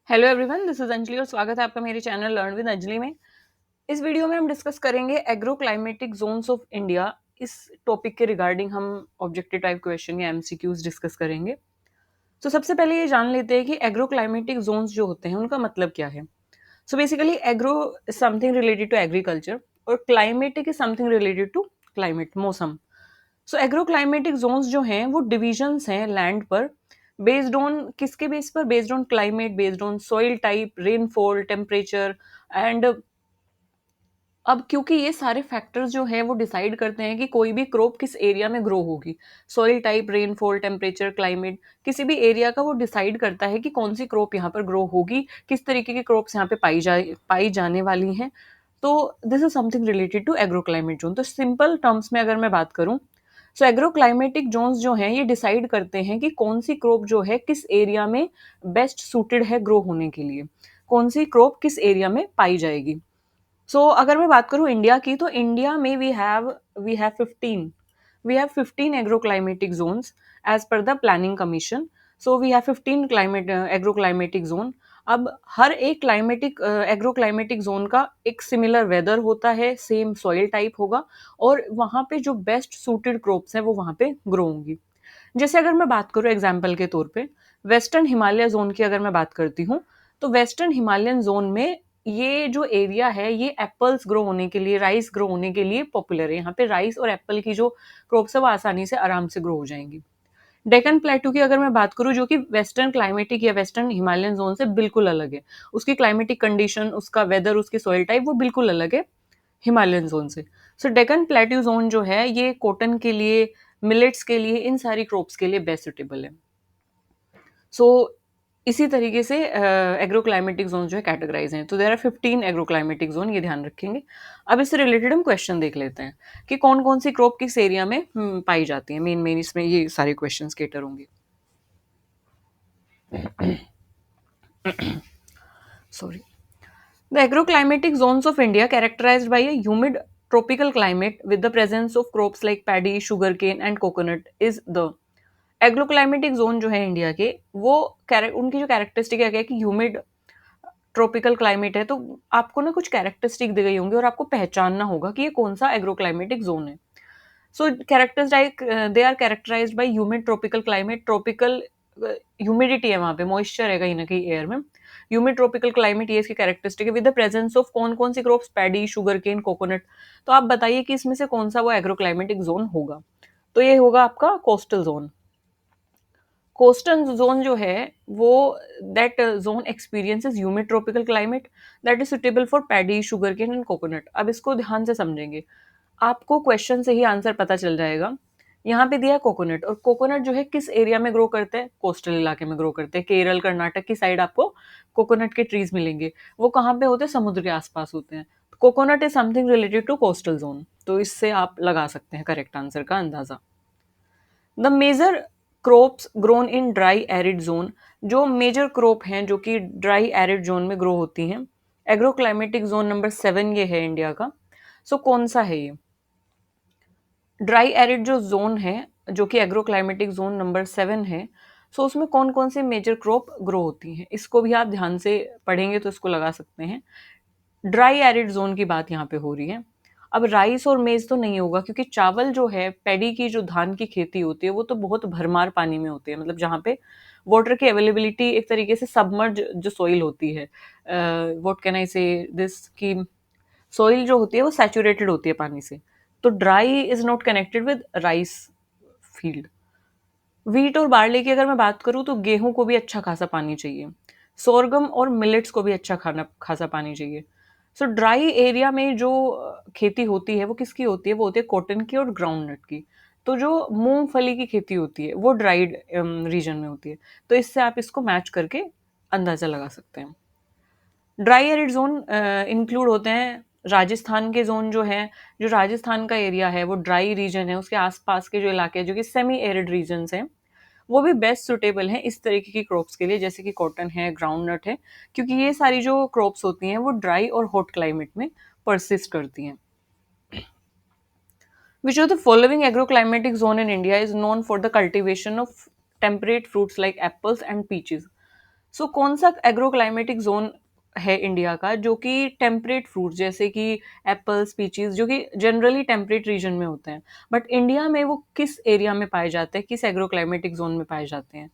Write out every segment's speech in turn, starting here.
Hello everyone, this is Anjali और स्वागत है आपका मेरे चैनल लर्न विद अंजलि में। इस वीडियो में हम डिस्कस करेंगे agro climatic zones of India. इस टॉपिक के रिगार्डिंग हम ऑब्जेक्टिव टाइप क्वेश्चन या एमसीक्यूज डिस्कस करेंगे। तो सबसे पहले ये जान लेते हैं कि एग्रो क्लाइमेटिक जोन्स जो होते हैं उनका मतलब क्या है। So basically agro is something related to agriculture और climatic is something related to climate, मौसम। सो एग्रो क्लाइमेटिक जोन्स जो हैं वो डिविजन्स हैं लैंड पर, बेस्ड ऑन किसके बेस पर, based on climate, based on soil type, rainfall, temperature and अब क्योंकि ये सारे फैक्टर्स जो हैं वो डिसाइड करते हैं कि कोई भी क्रॉप किस एरिया में ग्रो होगी। Soil type, rainfall, temperature, climate किसी भी एरिया का वो डिसाइड करता है कि कौन सी क्रॉप यहाँ पर ग्रो होगी, किस तरीके की क्रॉप्स यहाँ पे पाई जाने वाली हैं। तो this is something related to agro climate zone. तो सिंपल टर्म्स में अगर मैं बात करूं, सो एग्रो क्लाइमेटिक जोन्स जो हैं ये डिसाइड करते हैं कि कौन सी क्रॉप जो है किस एरिया में बेस्ट सूटेड है ग्रो होने के लिए, कौन सी क्रॉप किस एरिया में पाई जाएगी। अगर मैं बात करूं इंडिया की, तो इंडिया में we have 15 agro climatic zones as per the planning commission. So we have 15 climate agro climatic zone. अब हर एक क्लाइमेटिक एग्रो क्लाइमेटिक जोन का एक सिमिलर वेदर होता है, सेम सॉइल टाइप होगा और वहाँ पे जो बेस्ट सूटेड क्रॉप्स हैं वो वहाँ पे ग्रो होंगी। जैसे अगर मैं बात करूँ एग्जाम्पल के तौर पे, वेस्टर्न हिमालय जोन की अगर मैं बात करती हूँ, तो वेस्टर्न हिमालयन जोन में ये जो एरिया है ये एप्पल्स ग्रो होने के लिए, राइस ग्रो होने के लिए पॉपुलर है। यहाँ पे राइस और एप्पल की जो क्रॉप्स है वो आसानी से आराम से ग्रो हो जाएंगी। डेक्कन प्लेटू की अगर मैं बात करूँ, जो कि वेस्टर्न क्लाइमेटिक या वेस्टर्न हिमालयन जोन से बिल्कुल अलग है, उसकी क्लाइमेटिक कंडीशन, उसका वेदर, उसकी सॉइल टाइप वो बिल्कुल अलग है हिमालयन जोन से। सो डेक्कन प्लेट्यू जोन जो है ये कॉटन के लिए, मिलेट्स के लिए, इन सारी क्रॉप्स के लिए बेस्ट सुटेबल है। सो इसी तरीके से एग्रो क्लाइमेटिक जोन जो है कैटेगराइज हैं। तो there are 15 agro climatic zone, ये ध्यान रखेंगे। अब इससे रिलेटेड हम क्वेश्चन देख लेते हैं कि कौन कौन सी क्रॉप किस एरिया में पाई जाती है। मेन मेन इसमें ये सारे क्वेश्चन केटर होंगे। Sorry. The agroclimatic zones of India characterized by a humid tropical climate with the presence of crops like paddy, sugarcane and coconut is the agroclimatic zone जो है India के, वो उनकी जो कैरेक्टरिस्टिक है क्या कि ह्यूमिड ट्रॉपिकल क्लाइमेट है। तो आपको ना कुछ कैरेक्टरिस्टिक दी गई होंगी और आपको पहचानना होगा कि ये कौन सा एग्रोक्लाइमेटिक जोन है। So characters like they are characterized by humid tropical climate. Tropical humidity है, वहाँ पे मॉइस्चर है कहीं ना कहीं एयर में। ह्यूमिड ट्रॉपिकल क्लाइमेट ये इसकी कैरेक्टरिस्टिक है, विद द प्रेजेंस ऑफ कौन कौन सी crops, paddy, sugar cane, coconut. तो आप बताइए कि इसमें से कौन सा वो एग्रोक्लाइमेटिक जोन होगा। तो ये होगा आपका कोस्टल जोन। कोस्टल जोन जो है वो, that zone experiences humid tropical climate that is suitable for paddy, sugar cane and coconut. अब इसको ध्यान से समझेंगे, आपको क्वेश्चन से ही आंसर पता चल जाएगा। यहाँ पे दिया है कोकोनट, और कोकोनट जो है किस एरिया में ग्रो करते हैं, कोस्टल इलाके में ग्रो करते हैं। केरल, कर्नाटक की साइड आपको कोकोनट के ट्रीज मिलेंगे। वो कहाँ पे होते हैं, समुद्र के आसपास होते हैं। Coconut is something related to coastal zone. तो इससे आप लगा सकते हैं करेक्ट आंसर का अंदाजा। The major crops grown in dry arid zone, जो मेजर क्रॉप हैं जो कि ड्राई एरिड जोन में ग्रो होती हैं। एग्रो क्लाइमेटिक जोन नंबर 7 ये है इंडिया का। कौन सा है ये ड्राई एरिड जो जोन है, जो कि एग्रो क्लाइमेटिक जोन नंबर 7 है। उसमें कौन कौन से मेजर क्रॉप ग्रो होती हैं, इसको भी आप ध्यान से पढ़ेंगे तो इसको लगा सकते हैं। ड्राई एरिड जोन की बात यहाँ पे हो रही है। अब राइस और मेज तो नहीं होगा, क्योंकि चावल जो है, पैडी की जो धान की खेती होती है वो तो बहुत भरमार पानी में होती है, मतलब जहाँ पे वाटर की अवेलेबिलिटी एक तरीके से सबमर्ज जो सॉइल होती है, व्हाट कैन आई से दिस की सॉइल जो होती है वो सैचुरेटेड होती है पानी से। तो dry is not connected with rice field. Wheat और बार्ले की अगर मैं बात करूँ, तो गेहूं को भी अच्छा खासा पानी चाहिए। सोरगम और मिलेट्स को भी अच्छा खाना खासा पानी चाहिए। ड्राई एरिया में जो खेती होती है वो किसकी होती है, वो होती है कॉटन की और ग्राउंडनट की। तो जो मूंगफली की खेती होती है वो ड्राइड रीजन में होती है। तो इससे आप इसको मैच करके अंदाजा लगा सकते हैं। ड्राई एरिड जोन इंक्लूड होते हैं राजस्थान के जोन जो है। जो राजस्थान का एरिया है वो ड्राई रीजन है, उसके आसपास के जो इलाके हैं जो कि सेमी एरिड रीजन हैं, वो भी बेस्ट सुटेबल हैं इस तरीके की क्रॉप्स के लिए, जैसे कि कॉटन है, ग्राउंड नट है। क्योंकि ये सारी जो क्रॉप्स होती हैं वो ड्राई और हॉट क्लाइमेट में परसिस्ट करती हैं। Which of the following agroclimatic zone in India is known for the cultivation of temperate fruits like apples and peaches? सो कौन सा एग्रोक्लाइमेटिक जोन है इंडिया का जो कि टेम्परेट फ्रूट जैसे कि एप्पल्स पीचीज जो कि जनरली टेम्परेट रीजन में होते हैं, बट इंडिया में वो किस एरिया में पाए जाते हैं, किस एग्रोक्लाइमेटिक जोन में पाए जाते हैं?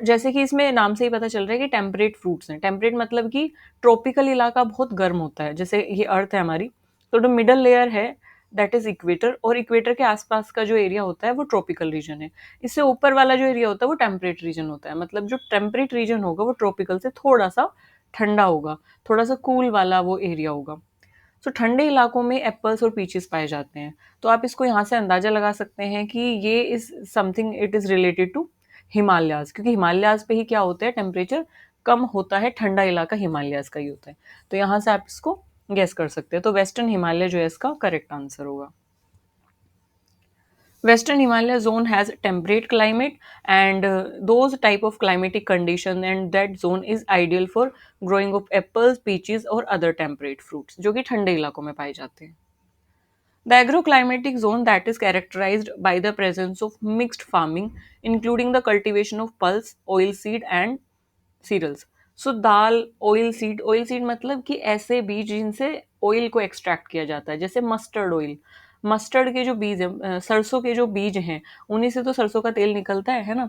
जैसे कि इसमें नाम से ही पता चल रहा है कि टेम्परेट फ्रूट्स हैं। टेम्परेट मतलब कि ट्रॉपिकल इलाका बहुत गर्म होता है, जैसे ये अर्थ है हमारी, तो जो मिडल लेयर है दैट इज इक्वेटर, और इक्वेटर के आसपास का जो एरिया होता है वो ट्रॉपिकल रीजन है। इससे ऊपर वाला जो एरिया होता है वो टेम्परेट रीजन होता है, मतलब जो टेम्परेट रीजन होगा वो ट्रॉपिकल से थोड़ा सा ठंडा होगा, थोड़ा सा कूल वाला वो एरिया होगा। ठंडे इलाकों में एप्पल्स और पीचेस पाए जाते हैं। तो आप इसको यहाँ से अंदाजा लगा सकते हैं कि ये is something, it is related to Himalayas, क्योंकि हिमालयाज पे ही क्या होता है, टेम्परेचर कम होता है, ठंडा इलाका हिमालयाज का ही होता है। तो यहाँ से आप इसको गेस कर सकते हैं। तो वेस्टर्न हिमालय जो है इसका करेक्ट आंसर होगा। Western Himalaya zone has temperate climate, and those type of climatic condition, and that zone is ideal for growing of apples, peaches और other temperate fruits जो कि ठंडे इलाकों में पाए जाते हैं। The agroclimatic zone that is characterized by the presence of mixed farming, including the cultivation of pulse, oilseed and cereals. दाल, ऑयल सीड मतलब कि ऐसे बीज जिनसे ऑयल को एक्सट्रैक्ट किया जाता है, जैसे मस्टर्ड ऑयल। मस्टर्ड के जो बीज है, सरसों के जो बीज हैं, उन्हीं से तो सरसों का तेल निकलता है ना।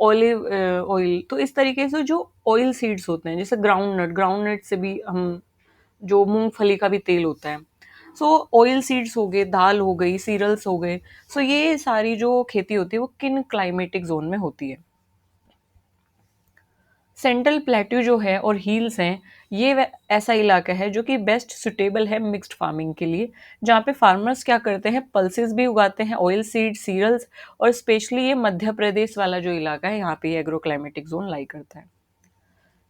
ऑलिव ऑयल, तो इस तरीके से जो ऑयल सीड्स होते हैं, जैसे ग्राउंड नट से भी हम, जो मूंगफली का भी तेल होता है। ऑयल सीड्स हो गए, दाल हो गई, सीरियल्स हो गए। ये सारी जो खेती होती है वो किन क्लाइमेटिक जोन में होती है? सेंट्रल प्लेट्यू जो है और हिल्स हैं, ये ऐसा इलाका है जो कि बेस्ट सुटेबल है मिक्स्ड फार्मिंग के लिए, जहाँ पे फार्मर्स क्या करते हैं, पल्सेस भी उगाते हैं, ऑयल सीड, सीरियल्स, और स्पेशली ये मध्य प्रदेश वाला जो इलाका है, यहाँ पे ये एग्रोक्लाइमेटिक जोन लाई करता है।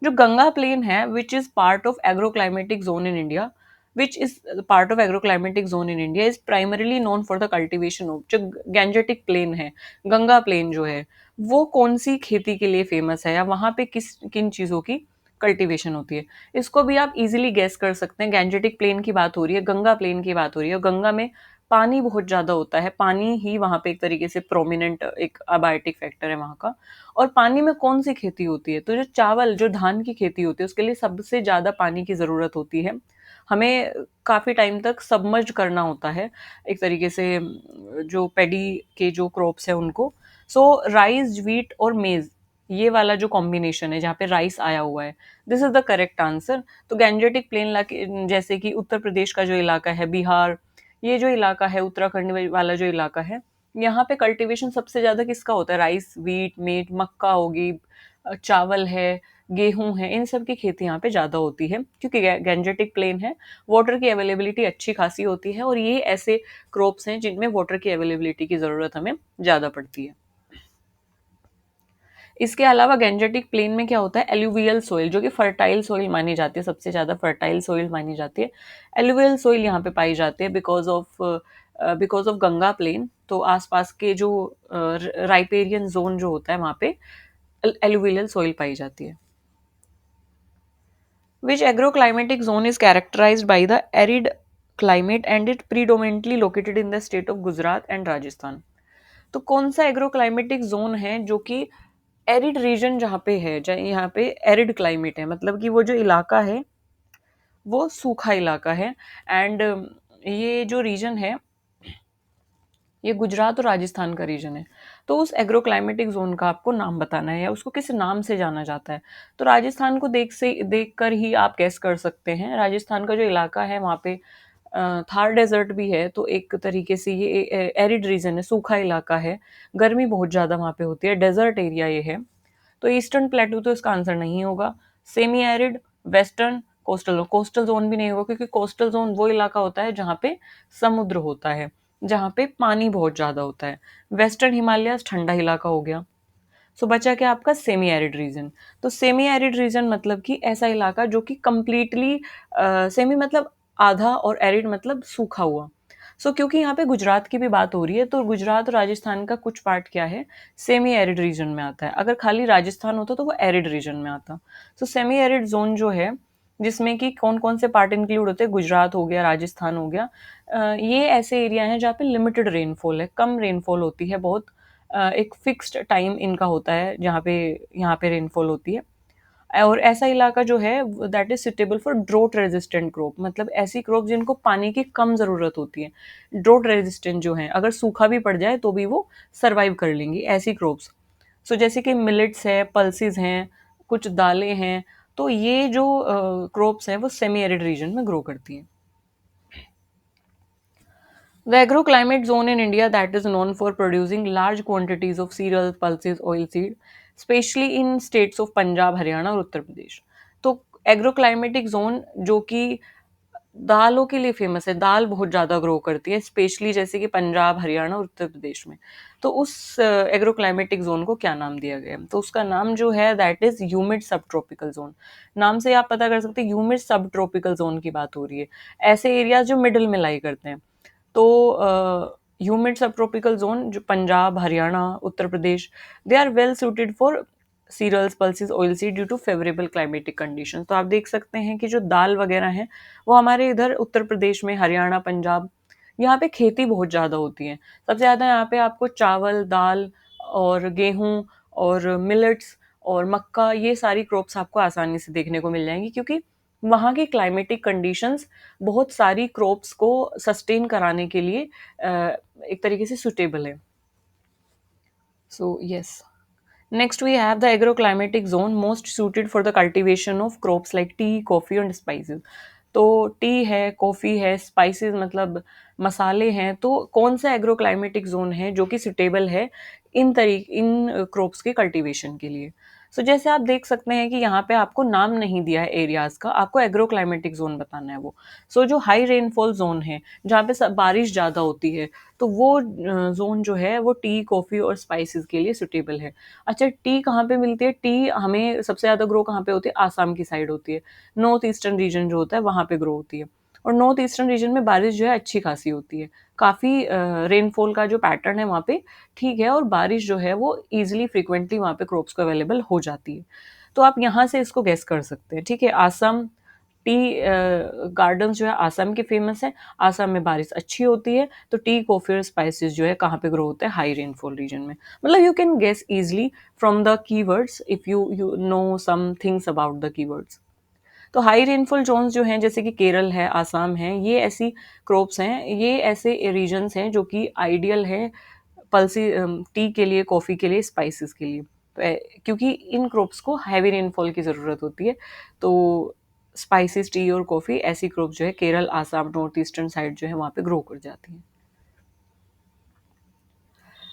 जो गंगा प्लेन है, which is part of agroclimatic zone in India, which is part of agroclimatic zone in India, is primarily known for the cultivation of, जो गैंजेटिक प्लेन है, गंगा प्लेन जो है, वो कौन सी खेती के लिए फेमस है, या वहां पे किस किन चीजों की कल्टीवेशन होती है? इसको भी आप इजीली गेस कर सकते हैं। गैंजेटिक प्लेन की बात हो रही है, गंगा प्लेन की बात हो रही है, और गंगा में पानी बहुत ज्यादा होता है, पानी ही वहां पे एक तरीके से प्रोमिनेंट एक अबायोटिक फैक्टर है वहां का। और पानी में कौन सी खेती होती है? तो जो चावल, जो धान की खेती होती है, उसके लिए सबसे ज्यादा पानी की जरूरत होती है। हमें काफी टाइम तक सबमर्ज करना होता है एक तरीके से, जो पेडी के जो क्रॉप्स है उनको। राइस, व्हीट और मेज, ये वाला जो कॉम्बिनेशन है जहाँ पे राइस आया हुआ है, this is the correct answer. तो गैंजेटिक प्लेन जैसे कि उत्तर प्रदेश का जो इलाका है, बिहार, ये जो इलाका है, उत्तराखंड वाला जो इलाका है, यहाँ पे कल्टीवेशन सबसे ज्यादा किसका होता है? राइस, व्हीट, मेट, मक्का होगी, चावल है, गेहूं है, इन सब की खेती यहाँ पे ज्यादा होती है, क्योंकि गैंजेटिक प्लेन है, वाटर की अवेलेबिलिटी अच्छी खासी होती है, और ये ऐसे क्रॉप्स हैं जिनमें वाटर की अवेलेबिलिटी की जरूरत हमें ज्यादा पड़ती है। इसके अलावा गैंजेटिक प्लेन में क्या होता है, एलुवियल सोइल, जो कि फर्टाइल सोइल मानी जाती है, सबसे ज्यादा फर्टाइल सोइल मानी जाती है। एलुवियल सोइल यहाँ पे पाई जाती है बिकॉज ऑफ गंगा प्लेन। तो आसपास के जो राइपेरियन जोन जो होता है वहां पे एलुवियल सोइल पाई जाती है। Which agroclimatic zone is characterized by the arid climate and it predominantly located in the state of Gujarat and Rajasthan? तो कौन सा एग्रोक्लाइमेटिक जोन है जो कि एरिड रीजन जहाँ पे है, यहाँ पे एरिड क्लाइमेट है, मतलब कि वो जो इलाका है वो सूखा इलाका है। एंड ये जो रीजन है, ये गुजरात और राजस्थान का रीजन है। तो उस एग्रोक्लाइमेटिक जोन का आपको नाम बताना है, या उसको किस नाम से जाना जाता है। तो राजस्थान को देख कर ही आप गेस कर सकते हैं। राजस्थान का जो इलाका है वहाँ पे थार डेजर्ट भी है, तो एक तरीके से ये एरिड रीजन है, सूखा इलाका है, गर्मी बहुत ज्यादा वहाँ पे होती है, डेजर्ट एरिया ये है। तो ईस्टर्न प्लेटू तो इसका आंसर नहीं होगा। Semi arid, western, coastal, coastal zone भी नहीं होगा, क्योंकि कोस्टल जोन वो इलाका होता है जहाँ पे समुद्र होता है, जहाँ पे पानी बहुत ज्यादा होता है। वेस्टर्न हिमालय ठंडा इलाका हो गया। बचा क्या आपका, सेमी एरिड रीजन। तो सेमी एरिड रीजन मतलब कि ऐसा इलाका जो कि कंप्लीटली, सेमी मतलब आधा, और एरिड मतलब सूखा हुआ। क्योंकि यहाँ पे गुजरात की भी बात हो रही है, तो गुजरात और राजस्थान का कुछ पार्ट क्या है, सेमी एरिड रीजन में आता है। अगर खाली राजस्थान होता तो वो एरिड रीजन में आता। सेमी एरिड जोन जो है, जिसमें कि कौन कौन से पार्ट इंक्लूड होते हैं, गुजरात हो गया, राजस्थान हो गया, ये ऐसे एरिया हैं जहाँ पे लिमिटेड रेनफॉल है, कम रेनफॉल होती है बहुत। एक फिक्स्ड टाइम इनका होता है जहाँ पे यहाँ पे रेनफॉल होती है। और ऐसा इलाका जो है that is suitable for draught resistant crop, मतलब ऐसी क्रॉप जिनको पानी की कम जरूरत होती है, ड्रोट रेजिस्टेंट जो है, अगर सूखा भी पड़ जाए तो भी वो सर्वाइव कर लेंगी ऐसी क्रॉप्स। सो जैसे कि मिलेट्स है, पल्सेस हैं, कुछ दालें हैं, तो ये जो क्रॉप्स हैं वो सेमी एरिड रीजन में ग्रो करती हैं। The agroclimate zone in India that is known for producing large quantities of cereals, pulses, oilseed, especially in states of Punjab, Haryana और उत्तर प्रदेश। तो एग्रोक्लाइमेटिक जोन जो कि दालों के लिए फेमस है, दाल बहुत ज़्यादा ग्रो करती है, स्पेशली जैसे कि पंजाब, हरियाणा और उत्तर प्रदेश में। तो उस एग्रोक्लाइमेटिक जोन को क्या नाम दिया गया है? तो उसका नाम जो है that is humid sub tropical zone. नाम से आप पता कर सकते हैं ह्यूमिड सब ट्रॉपिकल जोन की बात हो रही है। ऐसे एरियाज जो मिडिल में लाई करते हैं। तो ह्यूमिड सब ट्रॉपिकल जोन जो Punjab, Haryana, Uttar Pradesh, they are well suited for cereals, pulses, oilseed due to favourable climatic condition. तो आप देख सकते हैं कि जो दाल वगैरह हैं वो हमारे इधर उत्तर प्रदेश में, हरियाणा, पंजाब, यहाँ पे खेती बहुत ज़्यादा होती है। सबसे ज़्यादा यहाँ पे आपको चावल, दाल और गेहूँ और मिलेट्स और मक्का, ये सारी क्रॉप्स आपको आसानी से देखने को मिल जाएंगी, क्योंकि वहाँ की क्लाइमेटिक कंडीशंस बहुत सारी क्रॉप्स को सस्टेन कराने के लिए एक तरीके से सुटेबल है। So yes, next we have the agroclimatic zone most suited for the cultivation of crops like tea, coffee and spices। तो टी है, कॉफ़ी है, स्पाइसेस मतलब मसाले हैं, तो कौन सा एग्रोक्लाइमेटिक जोन है जो कि सुटेबल है इन क्रॉप्स के कल्टीवेशन के लिए? सो जैसे आप देख सकते हैं कि यहाँ पे आपको नाम नहीं दिया है एरियाज का, आपको एग्रोक्लाइमेटिक जोन बताना है वो। सो जो हाई रेनफॉल जोन है, जहाँ पे बारिश ज़्यादा होती है, तो वो जोन जो है वो टी, कॉफ़ी और स्पाइसेस के लिए सुटेबल है। अच्छा, टी कहाँ पे मिलती है? टी हमें सबसे ज़्यादा ग्रो कहाँ पे होती है? आसाम की साइड होती है। नॉर्थ ईस्टर्न रीजन जो होता है वहाँ पे ग्रो होती है। और नॉर्थ ईस्टर्न रीजन में बारिश जो है अच्छी खासी होती है। काफ़ी रेनफॉल का जो पैटर्न है वहाँ पे ठीक है, और बारिश जो है वो ईज़िली फ्रीक्वेंटली वहाँ पे क्रॉप्स को अवेलेबल हो जाती है। तो आप यहाँ से इसको गेस कर सकते हैं, ठीक है? आसाम टी गार्डन्स जो है आसाम के फेमस है। आसाम में बारिश अच्छी होती है, तो टी, कॉफ़ी और स्पाइसेस जो है कहाँ पे ग्रो होते हैं? हाई रेनफॉल रीजन में। मतलब you can guess easily from the keywords if you know some things about the keywords. तो हाई रेनफॉल जोन्स जो हैं जैसे कि केरल है, आसाम है, ये ऐसी क्रॉप्स हैं, ये ऐसे रीजन्स हैं जो कि आइडियल है पल्सी टी के लिए, कॉफ़ी के लिए, स्पाइसेस के लिए। तो क्योंकि इन क्रॉप्स को हैवी रेनफॉल की ज़रूरत होती है, तो स्पाइसेस, टी और कॉफ़ी ऐसी क्रॉप जो है Kerala, Assam, north eastern side जो है वहाँ पे ग्रो कर जाती हैं।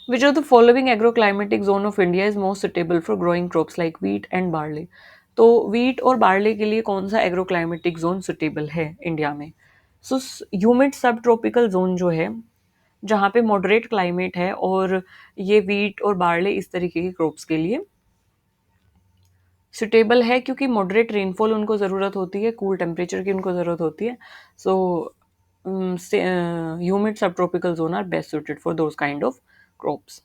Which of the following agroclimatic zone of India is most suitable for growing crops like wheat and barley? तो wheat और barley के लिए कौन सा agroclimatic zone suitable है इंडिया में? सो ह्यूमिड सब ट्रॉपिकल जोन जो है, जहाँ पे मॉडरेट क्लाइमेट है, और ये वीट और बार्ले इस तरीके की क्रॉप्स के लिए सुटेबल है, क्योंकि मॉडरेट रेनफॉल उनको ज़रूरत होती है, कूल टेम्परेचर की उनको ज़रूरत होती है। So humid sub tropical zone are best suited for those kind of crops.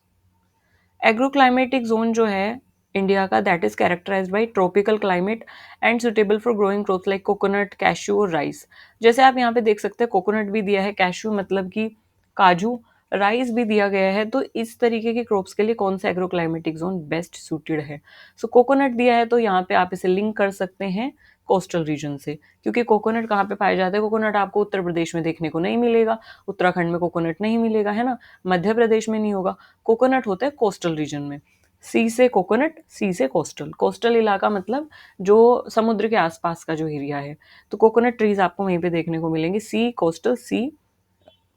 Agroclimatic zone जो है इंडिया का that is characterized by tropical climate and suitable for growing crops like coconut, cashew और rice. जैसे आप यहाँ पे देख सकते हैं कोकोनट भी दिया है, कैश्यू मतलब कि काजू, राइस भी दिया गया है। तो इस तरीके के क्रॉप्स के लिए कौन सा एग्रोक्लाइमेटिक जोन बेस्ट सूटेड है? सो कोकोनट दिया है, तो यहाँ पे आप इसे लिंक कर सकते हैं कोस्टल रीजन से, क्योंकि कोकोनट कहाँ पे पाया जाता है? कोकोनट आपको उत्तर प्रदेश में देखने को नहीं मिलेगा, उत्तराखंड में कोकोनट नहीं मिलेगा, है ना, मध्य प्रदेश में नहीं होगा। कोकोनट होता है कोस्टल रीजन में। सी से कोकोनट, सी से कोस्टल। कोस्टल इलाका मतलब जो समुद्र के आसपास का जो एरिया है, तो कोकोनट ट्रीज आपको वहीं पे देखने को मिलेंगे। सी कोस्टल, सी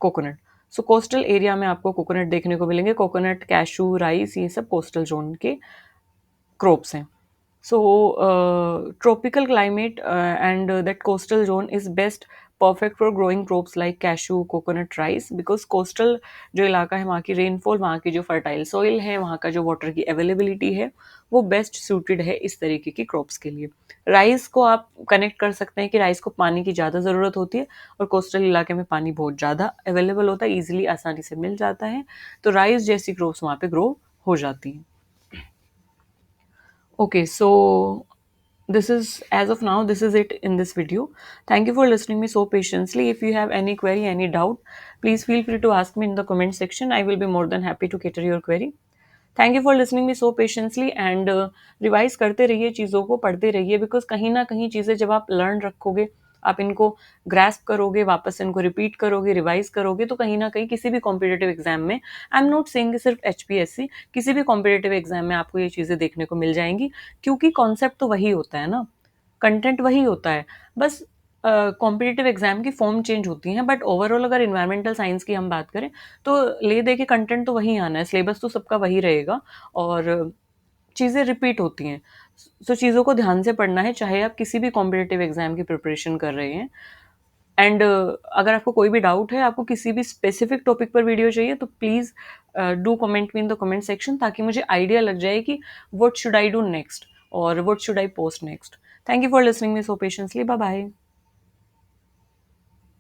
कोकोनट। सो कोस्टल एरिया में आपको कोकोनट देखने को मिलेंगे। कोकोनट, कैशू, राइस, ये सब कोस्टल जोन के क्रॉप्स हैं। So, tropical climate and that coastal zone is best perfect for growing crops like cashew, coconut, rice, because coastal जो इलाका है वहाँ की रेनफॉल, वहाँ की जो फर्टाइल सॉइल है, वहाँ का जो वाटर की अवेलेबिलिटी है, वो बेस्ट सूटेड है इस तरीके की क्रॉप्स के लिए। राइस को आप कनेक्ट कर सकते हैं कि राइस को पानी की ज़्यादा ज़रूरत होती है, और कोस्टल इलाके में पानी बहुत ज़्यादा अवेलेबल होता है, ईजिली आसानी से मिल जाता है, तो राइस जैसी क्रॉप्स वहाँ पे ग्रो हो जाती हैं। Okay, so this is, as of now, this is it in this video. Thank you for listening me so patiently. If you have any query, any doubt, please feel free to ask me in the comment section. I will be more than happy to cater your query. Thank you for listening me so patiently and revise करते रहिए, चीज़ों को पढ़ते रहिए, because कहीं न कहीं चीज़ें जब आप लर्न रखोगे, आप इनको ग्रैस्प करोगे, वापस इनको रिपीट करोगे, रिवाइज करोगे, तो कहीं न कहीं किसी भी कॉम्पिटिटिव एग्ज़ाम में, आई एम नॉट सेइंग सिर्फ एचपीएससी, किसी भी कॉम्पिटिटिव एग्ज़ाम में आपको ये चीज़ें देखने को मिल जाएँगी, क्योंकि कॉन्सेप्ट तो वही होता है ना, कंटेंट वही होता है। बस कॉम्पिटिटिव एग्ज़ाम की फॉर्म चेंज होती हैं, बट ओवरऑल अगर एनवायरमेंटल साइंस की हम बात करें, तो ले दे के कंटेंट तो वही आना है, सिलेबस तो सबका वही रहेगा और चीज़ें रिपीट होती हैं। सो चीज़ों को ध्यान से पढ़ना है, चाहे आप किसी भी कॉम्पिटिटिव एग्ज़ाम की प्रिपरेशन कर रहे हैं। एंड अगर आपको कोई भी डाउट है, आपको किसी भी स्पेसिफिक टॉपिक पर वीडियो चाहिए, तो please do comment me in the comment section, ताकि मुझे आइडिया लग जाए कि what should I do next और what should I post next. Thank you for listening me so patiently. Bye bye.